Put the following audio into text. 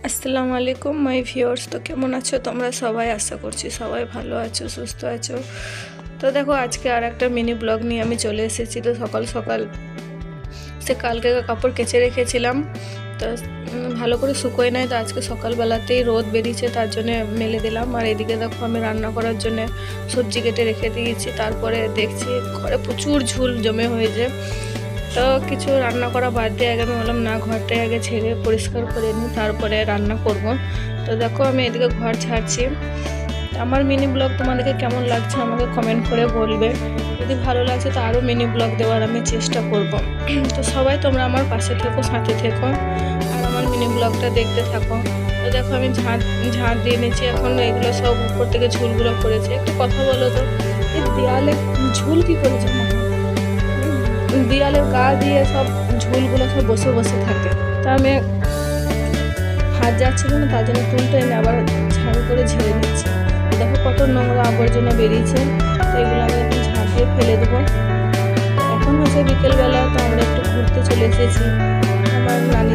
আসসালামু আলাইকুম মাই ভিউয়ার্স। তো কেমন আছো তোমরা সবাই? আশা করছি সবাই ভালো আছো, সুস্থ আছো। তো দেখো, আজকে আর একটা মিনি ব্লগ নিয়ে আমি চলে এসেছি। তো সকাল সকাল কালকে কাপড় কেচে রেখেছিলাম, তো ভালো করে শুকোয় নাই। তো আজকে সকালবেলাতেই রোদ বেরিয়েছে, তার জন্য মেলে দিলাম। আর এদিকে দেখো, আমি রান্না করার জন্য সবজি কেটে রেখে দিয়েছি। তারপরে দেখছি ঘরে প্রচুর ঝুল জমে হয়েছে। তো কিছু রান্না করা বাদ দিয়ে আগে আমি বললাম না, ঘরটাই আগে ছেড়ে পরিষ্কার করে নিই, তারপরে রান্না করব। তো দেখো, আমি এদিকে ঘর ছাড়ছি। আমার মিনি ব্লগ তোমাদেরকে কেমন লাগছে আমাকে কমেন্ট করে বলবে। যদি ভালো লাগছে তো আরও মিনি ব্লগ দেওয়ার আমি চেষ্টা করব। তো সবাই তোমরা আমার পাশে থেকো, সাথে থেকো, আর আমার মিনি ব্লগটা দেখতে থাকো। তো দেখো, আমি ঝাঁট দিয়ে নিয়েছি। এখন এগুলো সব উপর থেকে ঝুলগুলো পড়েছে। একটু কথা বলো তো, এই দেয়ালে ঝুল কি করে জমা হয়? দেয়ালের গা দিয়ে সব ঝুলগুলো সব বসে বসে থাকে। তা আমি হাত যাচ্ছিল না, তার জন্য তুলতে এনে আবার ঝাড়ু করে ঝেড়ে নিচ্ছি। দেখো কত নোংরা আবর্জনা বেরিয়েছে। তো এগুলো আমি এখন ঝাড় দিয়ে ফেলে দেবো। এখন হচ্ছে বিকেলবেলা, তো আমরা একটু ঘুরতে চলে এসেছি আমার নানি